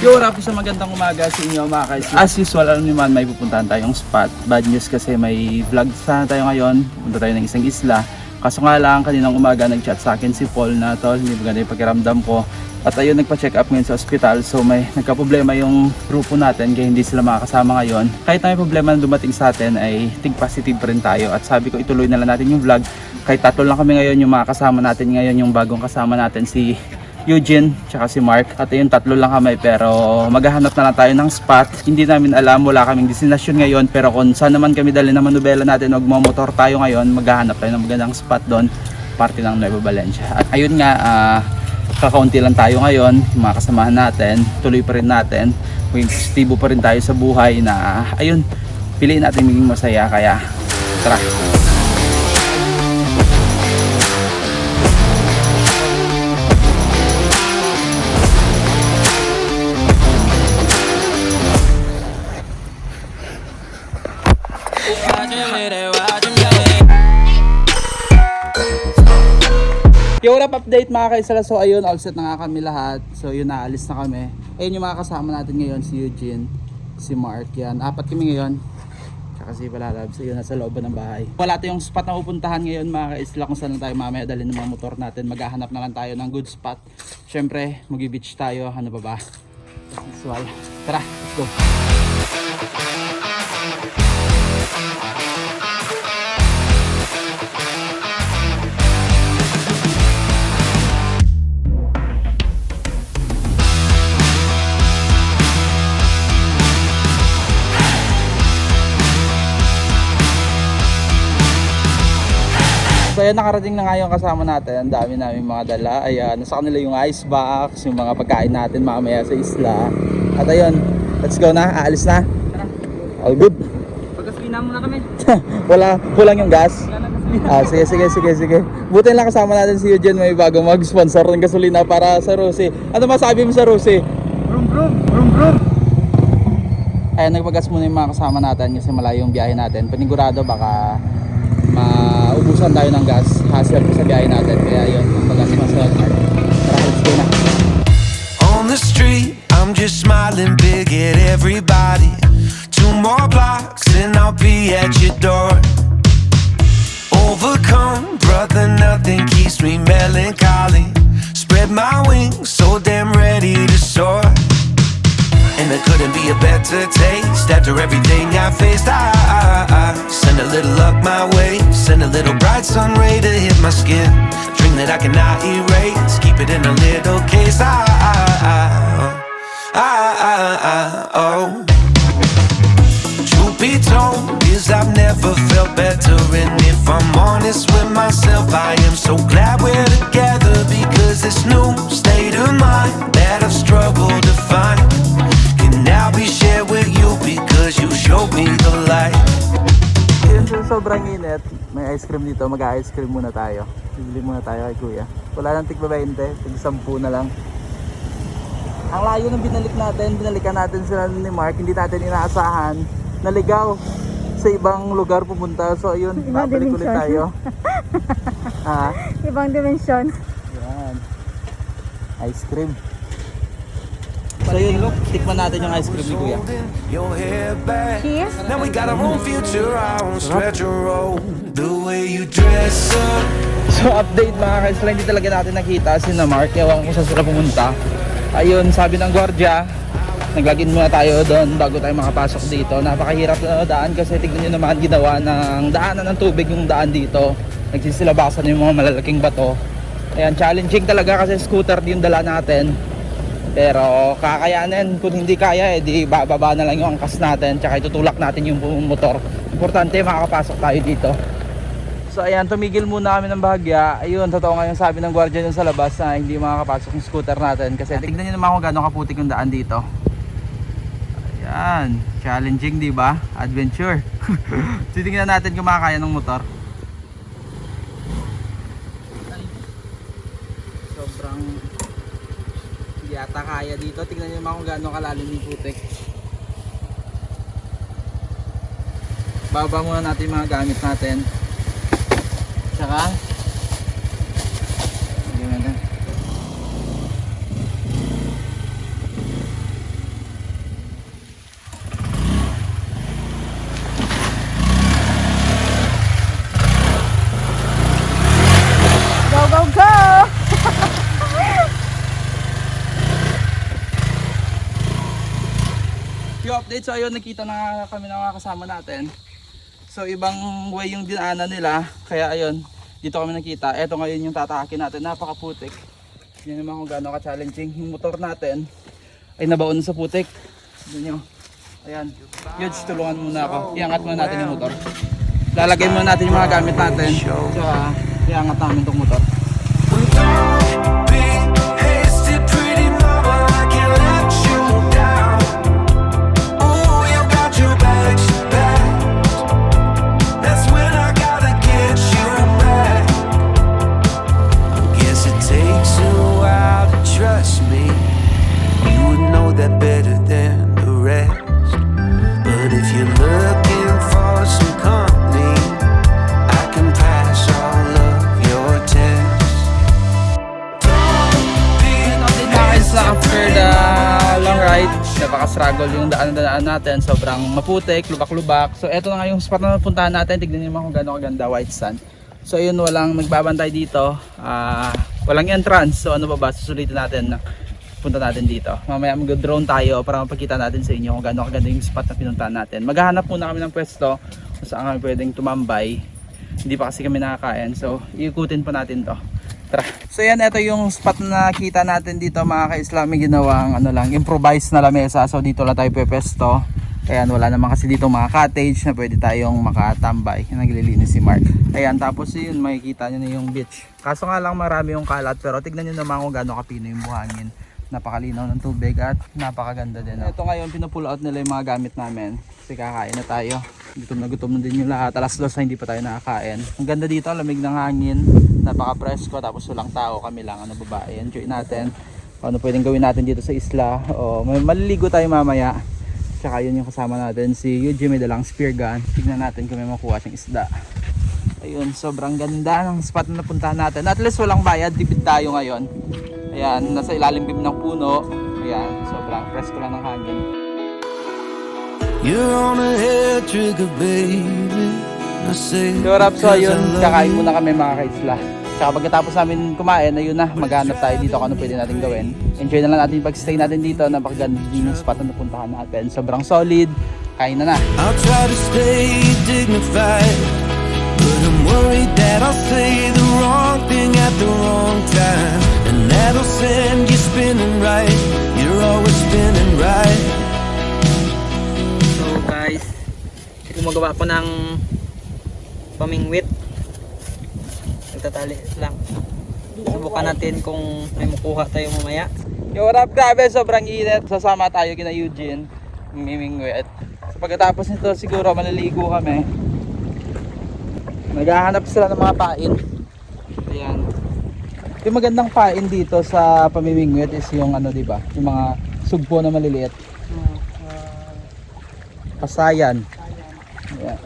Yo, Rapo, sa magandang umaga sa inyo mga guys. As usual, alam niyo man, may pupuntahan tayong spot. Bad news kasi may vlog sana tayo ngayon. Punta tayo ng isang isla. Kaso nga lang, kaninang umaga nag-chat sa akin si Paul na tol, hindi maganda yung pakiramdam ko. At ayun, nagpa-check up ngayon sa ospital. So may nagka-problema yung grupo natin kaya hindi sila makakasama ngayon. Kahit na may problema na dumating sa atin ay think positive pa rin tayo. At sabi ko ituloy na lang natin yung vlog. Kahit tatlo lang kami ngayon yung makakasama natin ngayon, yung bagong kasama natin si Eugene tsaka si Mark. At ayun, tatlo lang kami pero maghahanap na lang tayo ng spot. Hindi namin alam, wala kaming destinasyon ngayon. Pero kung saan naman kami dali na manubela natin, magmamotor tayo ngayon, maghahanap tayo ng magandang spot doon. Parte ng Nueva Valencia. At ayun nga, kakaunti lang tayo ngayon, mga kasamahan natin, tuloy pa rin natin, maging positibo pa rin tayo sa buhay na ayun, piliin natin maging masaya, kaya tara. Yo, wrap update mga kaisala. So ayun, all set na nga kami lahat. So yun, naalis na kami. Ayun yung mga kasama natin ngayon, si Eugene, si Mark, yan. Apat kami ngayon. Tsaka si Palalabs, ayun, nasa loob ng bahay. Wala tayong spot na pupuntahan ngayon mga kaisla, kung saan tayo mamaya dalhin ng mga motor natin. Maghahanap na lang tayo ng good spot. Syempre, mag-beach tayo, ano pa ba? Usual. Tara, let's go. So ayan, nakarating na nga yung kasama natin. Ang dami namin mga dala. Ayan, nasa kanila yung ice box, yung mga pagkain natin mamaya sa isla. At ayun, let's go na, aalis na. Tara. All good. Pagkaspina muna kami. Kulang yung gas. Sige. Buti lang kasama natin si Eugene, may bago mag-sponsor ng gasolina para sa Rusi. Ano masabi mo sa Rusi? Brum brum, brum brum. Ayan, nagpagas muna yung mga kasama natin kasi malayo yung biyahe natin. Panigurado baka maubusan tayo ng gas, hassle sa biyahe natin. Kaya yun, magpagas mo sa car. Tara, let's go na. On the street, I'm just smiling big at everybody. 2 more blocks and I'll be at your door. Overcome, brother, nothing keeps me melancholy. Spread my wings, so damn ready to soar. And there couldn't be a better taste after everything I faced. I send a little luck my way, send a little bright sun ray to hit my skin. Dream that I cannot erase, keep it in a little case. Oh. Truth be told, is I've never felt better. And if I'm honest with myself, I am so glad we're together. Because this new state of mind that I've struggled to find can now be shared with you because you showed me the light. Yun, sobrang init. May ice cream dito, mag-ice cream muna tayo. Bibili muna tayo kay kuya. Wala nang tigba 20, tig 10 na lang. Ang layo ng binalikan natin sila ni Mark, hindi natin inaasahan. Naligaw sa ibang lugar pupunta. So ayun, babalik ulit tayo. Ha? Ibang dimensyon. Yan. Ice cream. So yun, tikman natin yung ice cream ni kuya. Your hair back. Cheers. Now we got our own future, our own stretch and roll. The way you dress up. So update mga kaisla, hindi talaga natin nakita si na Mark. Ewan ko saan sila pumunta. Ayun, sabi ng gwardiya, naglagin muna tayo doon bago tayo makapasok dito. Napakahirap na daan kasi tignan nyo naman ginawa ng daanan ng tubig yung daan dito. Nagsisilabasan yung mga malalaking bato. Ayan, challenging talaga kasi scooter din yung dala natin. Pero kakayanin, kung hindi kaya di bababa na lang yung angkas natin. Tsaka itutulak natin yung motor. Importante makakapasok tayo dito. So ayan, tumigil muna kami ng bahagya. Ayun, totoo nga yung sabi ng gwardiya dun sa labas na hindi makakapasok yung scooter natin. Kasi tignan nyo naman kung gano'ng kaputik yung daan dito. Ayan, challenging, di ba? Adventure. Titingnan natin kung makakaya ng motor. Sobrang hindi ata kaya dito. Tignan nyo naman kung gano'ng kalalim yung putik. Baba muna natin yung mga gamit natin. Tsaka update. So ayun, nakita na kami ng mga kasama natin. So ibang way yung dinaanan nila. Kaya ayun, dito kami nakita. Ito ngayon yung tatahakin natin. Napakaputik. Yan naman kung gaano ka-challenging. Yung motor natin ay nabaon sa putik. Tignan nyo. Ayan. Yudes, tulungan muna ako. Iangat muna natin yung motor. Lalagay muna natin yung mga gamit natin. So iangat namin itong motor. Be hasty, pretty mama, I can't let you down. Ooh, you got your bags packed. That's when I gotta get you back. I guess it takes a while to trust me. You would know that better than the rest. But if you're looking for some company, I can pass all of your tests. After the long ride, napaka-struggle yung daan natin. Sobrang maputik, lubak-lubak. So eto na nga yung spot na napuntahan natin. Tignan niyo naman kung gaano kaganda, white sand. So yun, walang nagbabantay dito. Walang entrance. So ano ba, susulitin natin na punta natin dito. Mamaya mag-drone tayo para mapakita natin sa inyo kung gaano kaganda yung spot na pinuntahan natin. Maghahanap muna kami ng pwesto kung saan kami pwedeng tumambay. Hindi pa kasi kami nakakain. So iikutin pa natin to. Tara. So yan, ito yung spot na nakita natin dito mga ka-Islami. Ginawang improvised na lamesa. So dito lang tayo pwesto. Ayan, wala naman kasi dito mga cottage na pwede tayong makatambay. Naglilinis si Mark. Ayan, tapos yun, makikita nyo na yung beach. Kaso nga lang marami yung kalat, pero tignan nyo naman kung gaano kapino yung buhangin. Napakalinaw ng tubig at napakaganda din. Ito ngayon, pinupull out nila yung mga gamit namin. Kasi kakain na tayo. Gutom na din yung lahat. Alas 2 na hindi pa tayo nakakain. Ang ganda dito, lamig ng hangin. Napaka-presko, tapos walang tao, kami lang, babae. Enjoy natin. Ano pwedeng gawin natin dito sa isla. O, maliligo tayo mamaya. Tsaka yun yung kasama natin, si Eugene, may dalang spear gun. Tignan natin kung may makuha siyang isda. Ayun, sobrang ganda ng spot na napuntahan natin. At least walang bayad, tipid tayo ngayon. Ayan, nasa ilalim ng puno. Ayan, sobrang presko lang ng hangin. You're on a hair trigger, baby. So rap, so yun, kakain muna kami mga ka-isla. Tsaka pagkatapos namin kumain, ayun na, maghanap tayo dito kung ano pwede natin gawin. Enjoy na lang natin yung pag-stay natin dito. Napakaganda din yung spot na napuntahan natin. Sobrang solid, kain na na. I'll try to stay dignified, but I'm worried that I'll say the wrong thing at the wrong time, and that'll send you spinning right. You're always spinning right. So guys, gumagawa ko ng pamingwit. Nagtatali lang. Subukan natin kung may makuha tayo mamaya. Yo, what up, grabe, sobrang init. Sasama tayo kina Eugene, mimingwit. So pagkatapos nito siguro maliligo kami. Naghahanap sila ng mga pain. Ayan. Yung magandang pain dito sa pamimingwit is yung diba? Yung mga sugpo na maliliit. Pasayan. Ayan.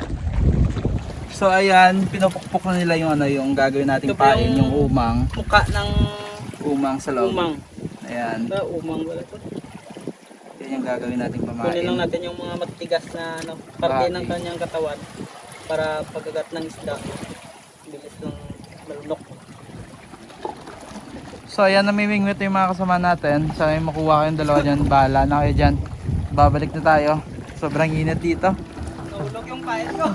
So ayan, pinupukpok na nila yung yung gagawin nating Ito pa pain, yung umang. Muka ng Umang sa loob. umang. Ayan. Umang wala to. Yan yung gagawin nating Kunin pamain. lang natin yung mga matigas na parte ng kanyang katawan para pagkagat ng isda. Bilis ng malunok. So ayan, namimingwit yung mga kasama natin. Sana yung makuha kayong dalawa dyan. Bahala na kayo dyan. Babalik na tayo. Sobrang init dito. Nahulog yung pain ko.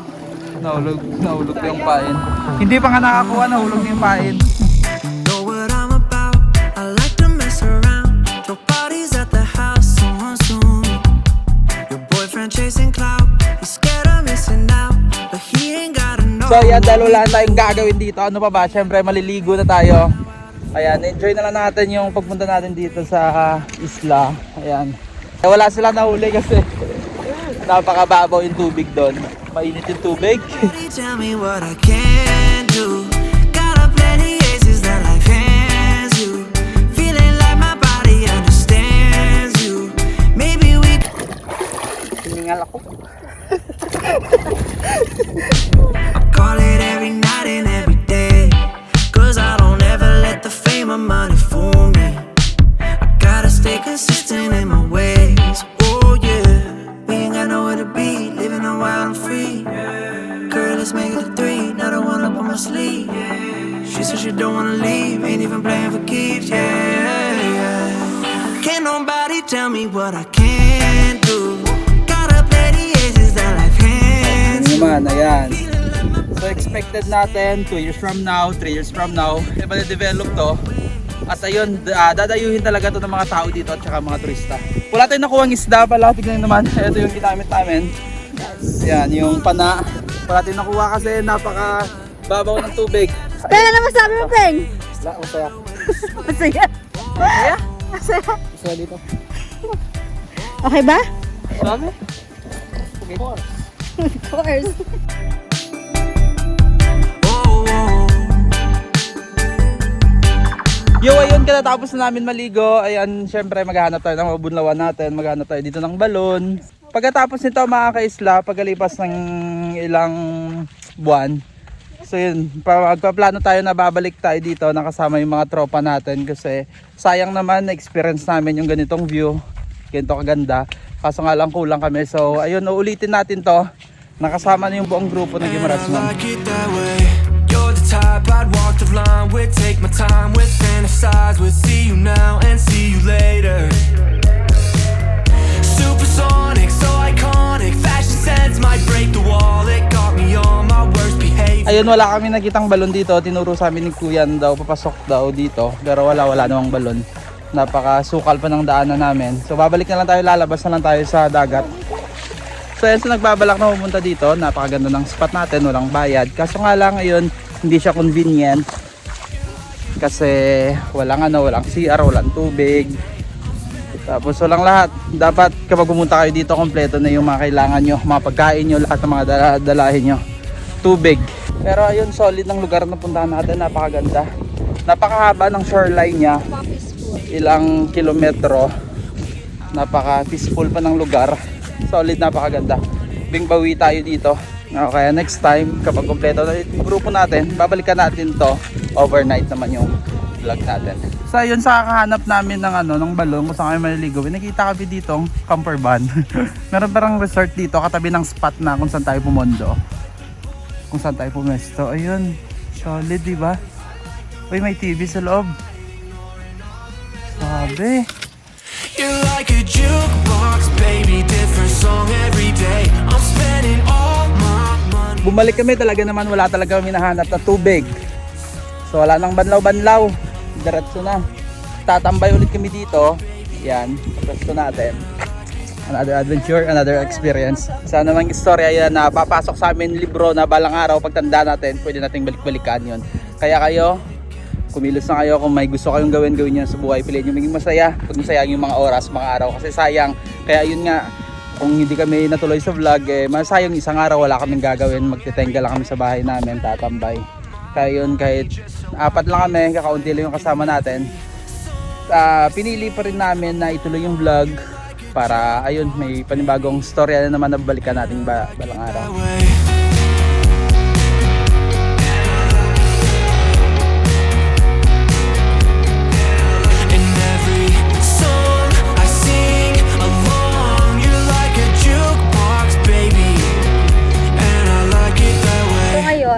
Nahulog yung pain. Hindi pa nga nakakuha, nahulog yung pain. Know what I'm about. I like to mess around. Throw parties at the house. Someone soon. Your boyfriend chasing clout. He's scared of missing out, but he ain't gotta know. So ayan, dahil wala tayong gagawin dito. Ano pa ba? Siyempre maliligo na tayo. Ayan, enjoy na lang natin yung pagpunta natin dito sa isla. Ayan. Wala silang nahuli kasi napakababaw yung tubig doon. Mainit yung tubig. Somebody tell me what I can do. Got a plenty aces that life hands you. Feeling like my body understands you. Maybe we Hiningal ako. I call it every night and every day, 'cause I don't ever let the fame of money fool me. I gotta stay consistent in my ways. Oh yeah, we ain't got nowhere to be, living a wild and free. Girl, let's make it a 3, not a one up on my sleeve. She said she don't wanna leave, ain't even playing for keeps. Yeah. Can't nobody tell me what I can do. naman, ayan. So expected natin 2 years from now, 3 years from now, develop to. At ayun, dadayuhin talaga to ng mga tao dito at saka mga turista. Wala tayong nakuhang isda pala, tignan naman. Ito yung ginamit namin. Yan, yung pana. Wala tayong nakuha kasi napaka babaw ng tubig. Kaya naman sabi mo, Peng. Wala, masaya. Masaya. Masaya? Masaya. Masaya dito. Okay ba? Sabi? Of course. Yo, ayun, katatapos na namin maligo. Ayan, syempre maghahanap tayo ng mabunlawan natin. Maghahanap tayo dito ng balon. Pagkatapos nito mga kaisla, pagkalipas ng ilang buwan, so yun, magpaplano tayo na babalik tayo dito nakasama yung mga tropa natin kasi sayang naman na-experience namin yung ganitong view, ganito kaganda. Kaso nga lang kulang kami. So ayun, uulitin natin to. Nakasama na yung buong grupo ng Gimaras Mom. You're the type I'd walk the line with, take my time with, fantasize with, see you now and see you later. Supersonic, so iconic, fashion sense might break the wall, it got me on my worst behavior. Ayun, wala kami nakitang balon dito. Tinuro sa amin ni Kuyan daw, papasok daw dito. Pero wala namang balon. Napakasukal pa ng daanan namin. So babalik na lang tayo, lalabas na lang tayo sa dagat. So yan, so nagbabalak na pumunta dito. Napakaganda ng spot natin, walang bayad. Kaso nga lang ngayon, hindi siya convenient. Kasi walang CR, walang tubig. Tapos walang lahat. Dapat kapag pumunta kayo dito, kompleto na yung mga kailangan nyo, mga pagkain nyo, lahat ng mga dalahin nyo. Tubig. Pero ayun, solid ng lugar na puntahan natin, napakaganda. Napakahaba ng shoreline niya. Ilang kilometro. Napaka-peaceful pa ng lugar. Solid, napakaganda. Bingbawi tayo dito. Kaya next time, kapag kompleto na yung grupo natin, babalikan natin to. Overnight naman yung vlog natin. So yun, sa kakahanap namin ng balon kung saan kami maliligo, nakita kami ditong camper van. Meron parang resort dito katabi ng spot na kung saan tayo pumondo, kung saan tayo pumesto. Ayun, solid, diba? Uy, may TV sa loob. Sabi. You're like a jukebox, baby, different song every day. I'm spending all my money. Bumalik kami, talaga naman wala talaga kami nahanap na tubig. So wala nang banlaw-banlaw. Diretso na. Tatambay ulit kami dito. Yan, pwesto natin. Another adventure, another experience. Sana namang istorya yan na papasok sa amin libro na balang araw pagtanda natin, pwede nating balik-balikan yon. Kaya kayo, kumilos na kayo kung may gusto kayong gawin nyo sa buhay. Piliin nyo maging masaya. Pag masayang yung mga oras, mga araw. Kasi sayang. Kaya yun nga, kung hindi kami natuloy sa vlog, masayang isang araw wala kaming gagawin. Magtitenga lang kami sa bahay namin, tatambay. Kaya yun, kahit 4 lang kami, kakaunti lang yung kasama natin. Pinili pa rin namin na ituloy yung vlog para ayun, may panibagong storya na naman na balikan natin balang araw.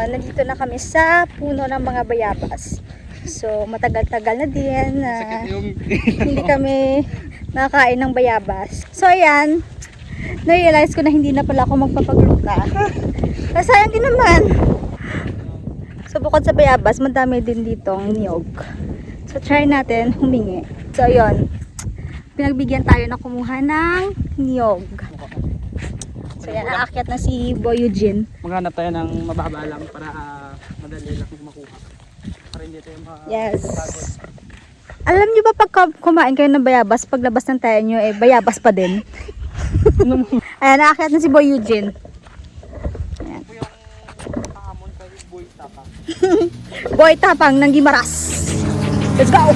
Nandito na kami sa puno ng mga bayabas. So matagal-tagal na din na hindi kami nakakain ng bayabas. So ayan, na-realize ko na hindi na pala ako magpapagluta. Kasi sayang din naman. So bukod sa bayabas, madami din ditong niyog. So try natin humingi. So ayun, pinagbigyan tayo na kumuha ng niyog. So yan, aakyat na si Boy Eugene. Maghanap tayo ng mababa lang para madali lang makuha. Para hindi tayo Yes. Alam niyo ba pag kumain kayo ng bayabas, paglabas ng tayo nyo, bayabas pa din? Ayan, aakyat na si Boy Eugene. Ayan. Boy Tapang ng Gimaras. Let's go!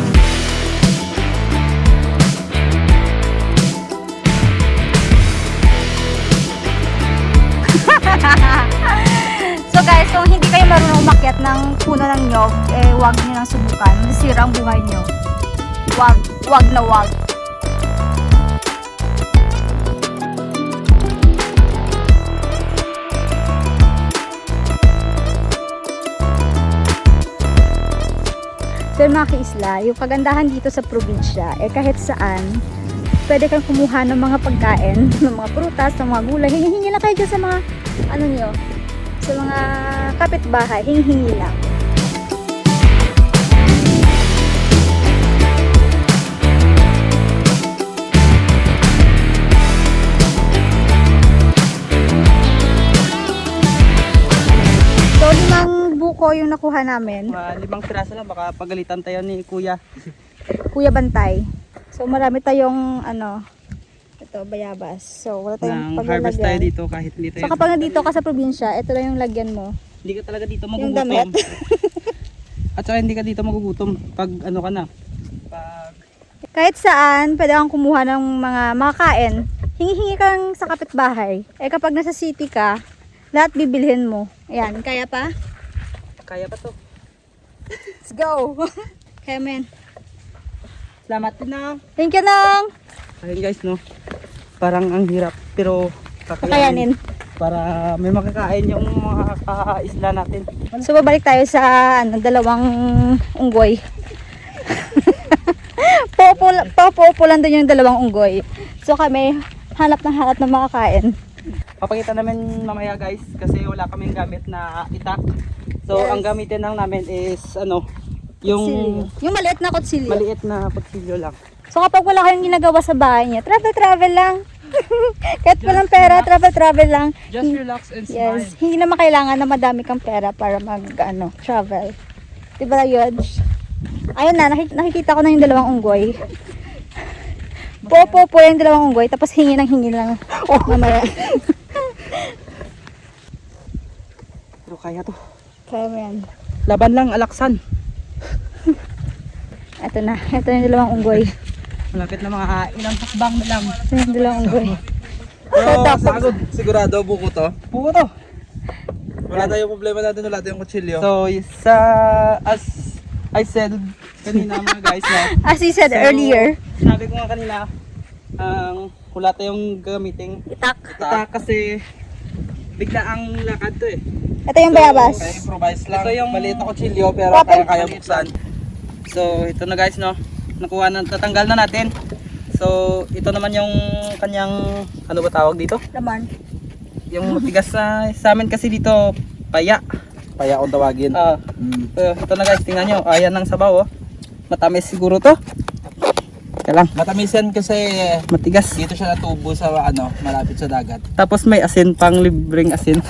So guys, kung hindi kayo marunong umakyat ng puno ng nyog, huwag nyo nang subukan. Masira ang buhay nyo. Huwag na huwag. So mga kaisla, yung kagandahan dito sa probinsya, kahit saan, pwede kang kumuha ng mga pagkain, ng mga prutas, ng mga gulay. Hingi lang kayo dyan sa mga, Sa mga kapitbahay, hingi lang. So, 5 buko yung nakuha namin. Mga 5 piraso lang, baka pagalitan tayo ni Kuya. Kuya Bantay. So, marami tayong, ito, bayabas. So, wala tayong Nang harvest tayo paglalagyan. dito kahit hindi tayo. So, kapag nandito ka sa probinsya, ito lang yung lagyan mo. Hindi ka talaga dito Yung damit. magugutom. At saka hindi ka dito magugutom pag ano ka na. Pag Kahit saan, pwede kang kumuha ng mga makakain. Hingi-hingi kang sa kapitbahay. Eh, kapag nasa city ka, lahat bibilhin mo. Ayan, kaya pa? kaya pa to. Let's go! Kaya, men. Salamat din na. Thank you, Nang! Ayun guys, no. Parang ang hirap pero Kakayanin. para may makakain yung mga isla natin. So, babalik tayo sa, 2 unggoy. Popo lang doon yung 2 unggoy. So, kami, hanap ng makakain. Papakita namin mamaya guys kasi wala kaming gamit na itak. So Yes. ang gamitin lang namin is yung Yung maliit na kutsilyo. maliit na pagsilyo lang. So, kapag wala kayong ginagawa sa bahay niya, travel lang. Kahit walang pera, travel lang. Just relax and smile. Yes, hindi naman kailangan na madami kang pera para travel. Diba yun? Ayun na, nakikita ko na yung 2 unggoy. Po yung 2 unggoy, tapos hingi lang. Oh, mamaya. Pero kaya to. Kaya mo yan. Laban lang alaksan. Ito na yung 2 unggoy. Malapit na mga ilang takbang na lang. Ito yung 2 unggoy. Pero tapos- sigurado buko to. Buko to. Wala tayong problema natin, wala tayong kutsilyo. So as I said kanina mga guys na As you said earlier, sabi ko nga kanina wala tayong gamiting itak. itak kasi bigla ang lakad to eh. Ito yung bayabas. Kaya improvise lang. Ito yung- maliit na kutsilyo pero Open. kaya buksan. So ito na guys no, tatanggal na natin. So ito naman yung kanyang ano ba tawag dito? Laman. Yung matigas sa amin kasi dito paya. Kaya akong tawagin. Ito na guys, tingnan nyo. Ayan ang sabaw oh. Matamis siguro to. Kaya lang, Matamisan kasi matigas. dito siya natubo sa malapit sa dagat. Tapos may asin pang, libreng asin.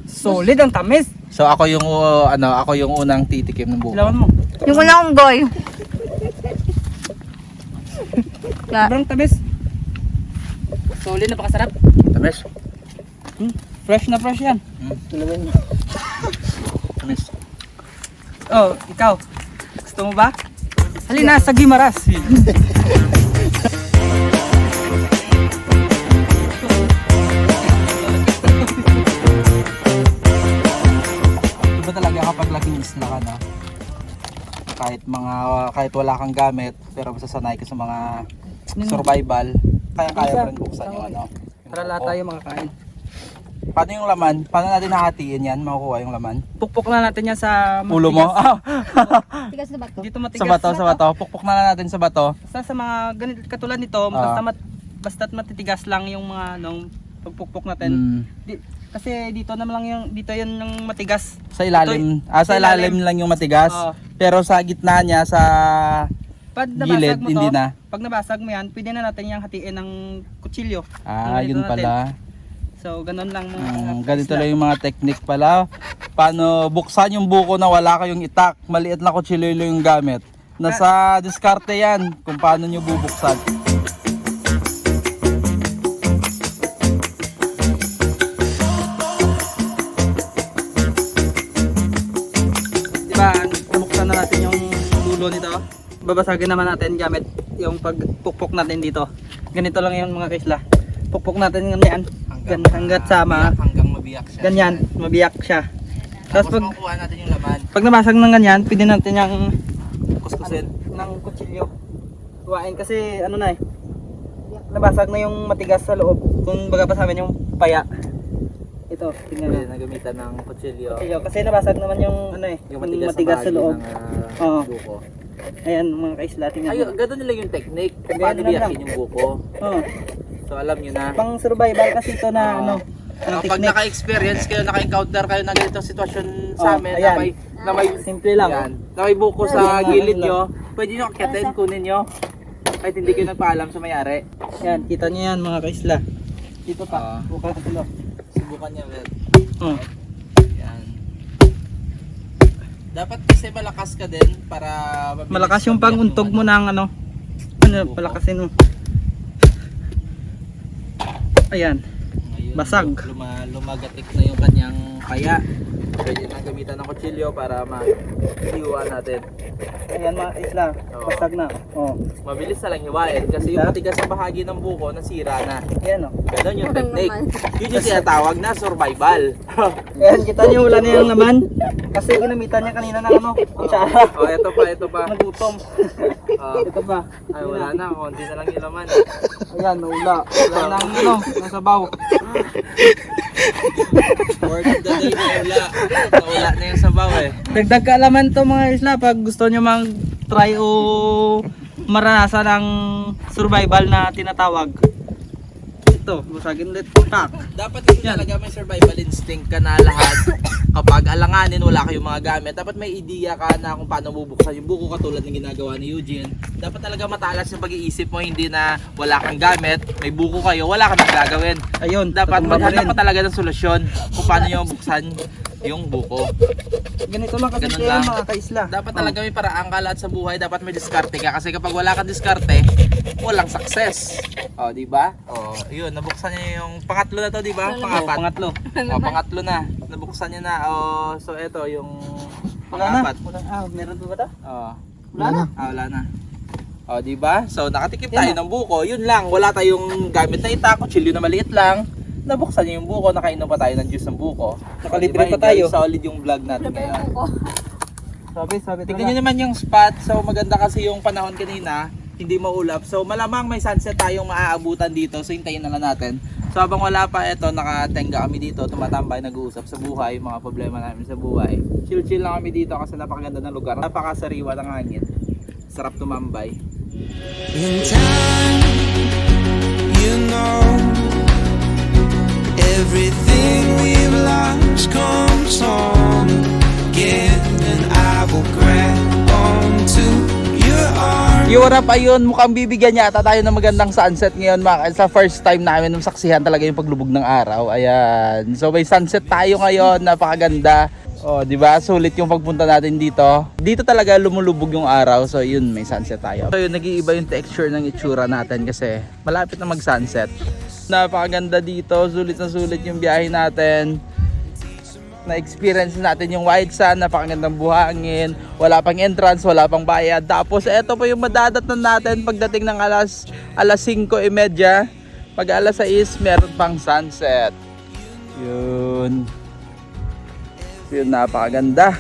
Solid ang tamis. So ako yung unang titikim ng buko. Silawan mo. Yung unang unggoy. Sobrang tamis. Solid, napakasarap. Tamis. Fresh na fresh yan. Tamis. Oh, ikaw. Gusto mo ba? Halina sa Gimaras. Iba talaga kapag laging isla ka na. Kahit wala kang gamit pero masasanay ka sa mga survival, kaya pa rin buksan yung yung Para lahat buko. tayo makakain. Paano yung laman? Paano natin hahatiin yan? Makukuha yung laman? Pukpok na natin yan sa Ulo mo? Tigas na ba to? Dito matigas. Sa bato. Pukpok na lang natin sa bato. Sa mga ganito katulad nito, basta't matitigas lang yung mga pagpukpok natin. Kasi dito naman lang dito yun yung matigas. Sa ilalim. Sa ilalim lang yung matigas. Oo. Pero sa gitna niya, sa Pag gilid, nabasag mo hindi to, na. pag nabasag mo yan, pwede na natin yung hatiin ng kutsilyo. Yun pala. So, ganun lang mga Ganito isla. lang yung mga technique pala. Paano buksan yung buko na wala kayong itak. Maliit na kutsilyo yung gamit. Nasa diskarte yan kung paano nyo bubuksan. Diba, bubuksan na natin yung dulo nito. Babasagin naman natin gamit yung pagpukpok natin dito. Ganito lang yung mga kaisla. Pukpok natin yan. Hanggat sama. Hanggang mabiyak siya. Ganyan, mabiyak siya. Tapos pag, makukuha natin yung laman. pag nabasag ng ganyan, pwede natin yung Kuskusin. ng kutsilyo. Kuhain kasi ano na eh. Nabasag na yung matigas sa loob. Kung baga pa sa amin yung paya. Ito, tingnan Pwede nyo. na gamitan ng kutsilyo. Kutsilyo. Kasi nabasag naman yung ano eh. Yung matigas sa loob. Oo. buko. Ayan mga kaisla, tingnan Ay, nyo. ganun nila yung technique kung Ganyan paano lang. biyakin yung buko. Oo. So alam nyo na. Pang survival kasi ito na ano. Pag technique. naka-experience kayo, naka-encounter kayo ng ganitong sitwasyon sa amin ayan. na may Simple lang. yan, na may buko sa gilid nyo, pwede nyo akyatin, kunin nyo. Kahit hindi kayo nagpaalam sa may-ari. Yan, kita niyo yan mga kaisla. Dito pa. Buka ka sila. Subukan nyo, Mer. Yan. Dapat kasi malakas ka din para mabilis Malakas yung mabiyak panguntog mo ng ano. Buko. Palakasin mo. Ayan. Ngayon, Basag. Lumagatik na yung kanyang kaya. Pwede na gamitan ng kutsilyo para ma-hiwa natin. Ayan mga isla. Oo. Basag na. Oh. Mabilis na lang hiwain kasi yung matigas na bahagi ng buko nasira na. Ayan oh. Ganon yung technique. Yun yung tinatawag na survival. Ayan, kita niyo wala na yung laman. Kasi ginamitan niya kanina ng ano. Kutsara. Oh, ito pa. Nagutom. Ito pa. Ay, wala na. Konti na lang yung laman. Ayan, naula. Wala nang ano. Nasa baw. Word of the day, naula. Naula na yung sabaw eh. Dagdag kaalaman to mga isla pag gusto nyo mag-try o maranasan ang survival na tinatawag. Ito, busagin ulit. Pak. Dapat ito talaga may survival instinct ka na lahat. Kapag alanganin, wala kayong mga gamit. Dapat may idea ka na kung paano bubuksan yung buko katulad ng ginagawa ni Eugene. Dapat talaga matalas yung pag-iisip mo, hindi na wala kang gamit, may buko kayo, wala kang gagawin. Ayun, Dapat tatumba mo maghanap rin. ka talaga ng solusyon kung paano nyo buksan yung buko. Ganito lang kasi Ganun yan lang. mga kaisla. Dapat talaga may paraan ka lahat sa buhay, dapat may diskarte ka kasi kapag wala kang diskarte, walang success. Oh, di ba? Oh, yun, nabuksan niya yung pangatlo na to, di ba? Pangapat. Pangatlo. Oh, pangatlo na. Nabuksan niya na. Oh, so ito yung Wala na. pangapat. Wala. Ah, meron pa ba ito? Oh. Wala na. Wala na. Oh, di ba? So nakatikim Yan tayo na. ng buko. Yun lang, wala tayong gamit na itak, kutsilyo na maliit lang. Nabuksan niya yung buko, nakainom pa tayo ng juice ng buko. Nakalibre Diba, pa tayo. Solid yung vlog natin ngayon. Sabi Tingnan nyo naman yung spot. So maganda kasi yung panahon kanina, hindi maulap. So malamang may sunset tayong maaabutan dito. So hintayin na lang natin. So habang wala pa ito, nakatenga kami dito, tumatambay, nag-uusap sa buhay, mga problema namin sa buhay. Chill-chill lang kami dito kasi napakaganda ng lugar. Napakasariwa ng hangin. Sarap tumambay. In time, you know, everything we've lost comes on again, and I will grab onto your arm. Yorap, ayun, mukhang bibigyan yata tayo ng magandang sunset ngayon sa first time namin nung saksihan talaga yung paglubog ng araw. Ayan. So may sunset tayo ngayon, napakaganda. Oh, di ba? Sulit yung pagpunta natin dito. Dito talaga lumulubog yung araw. So yun, may sunset tayo. So yun, nag-iiba yung texture ng itsura natin kasi malapit na mag-sunset. Napakaganda dito, sulit na sulit yung biyahe natin. Na-experience natin yung white sun, napakagandang buhangin, wala pang entrance, wala pang bayad. Tapos eto pa yung madadatnan natin pagdating ng alas 5:30. Pag alas 6, meron pang sunset. Yun. Yun, napakaganda.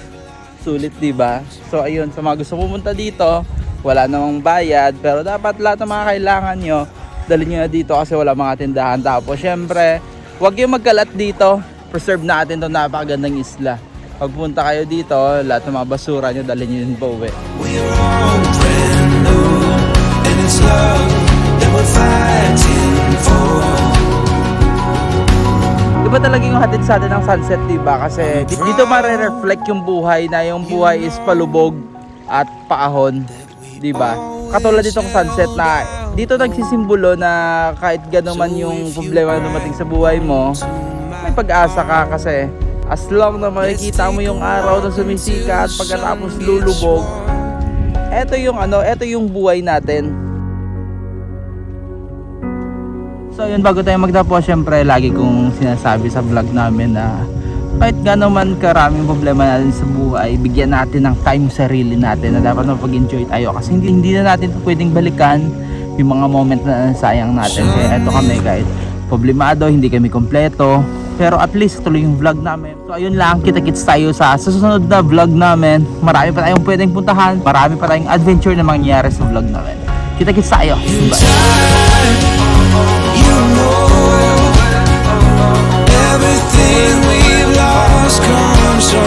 Sulit, diba? So ayun, sa mga gusto pumunta dito, wala namang bayad, pero dapat lahat ng mga kailangan nyo, dalhin nyo na dito kasi wala mga tindahan. Tapos syempre, huwag yung magkalat dito. Preserve natin itong napakagandang isla. Pag punta kayo dito, lahat ng mga basura nyo, dalhin nyo yun pa uwi. We're all brand new, and it's love that we're fighting for. Iba talaga yung hatid sa atin ng sunset, diba? Kasi dito mare-reflect yung buhay na yung buhay is palubog at paahon, diba? Katulad dito ng sunset na dito nagsisimbolo na kahit gano'n man yung problema na dumating sa buhay mo, may pag-asa ka kasi as long na makikita mo yung araw na sumisikat pagkatapos lulubog, eto yung buhay natin. So yun, bago tayo magtapos, syempre lagi kong sinasabi sa vlog namin na kahit gano'n man karaming problema natin sa buhay, bigyan natin ng time sa sarili natin na dapat mapag-enjoy tayo kasi hindi na natin pwedeng balikan yung mga moment na nasayang natin. Kaya eto kami, kahit problemado, hindi kami kompleto, pero at least tuloy yung vlog namin. So ayun lang, kita-kits tayo sa susunod na vlog namin. Marami pa tayong pwedeng puntahan, marami pa tayong adventure na mangyayari sa vlog namin. Kita-kits tayo. Bye! You know, everything we've lost comes on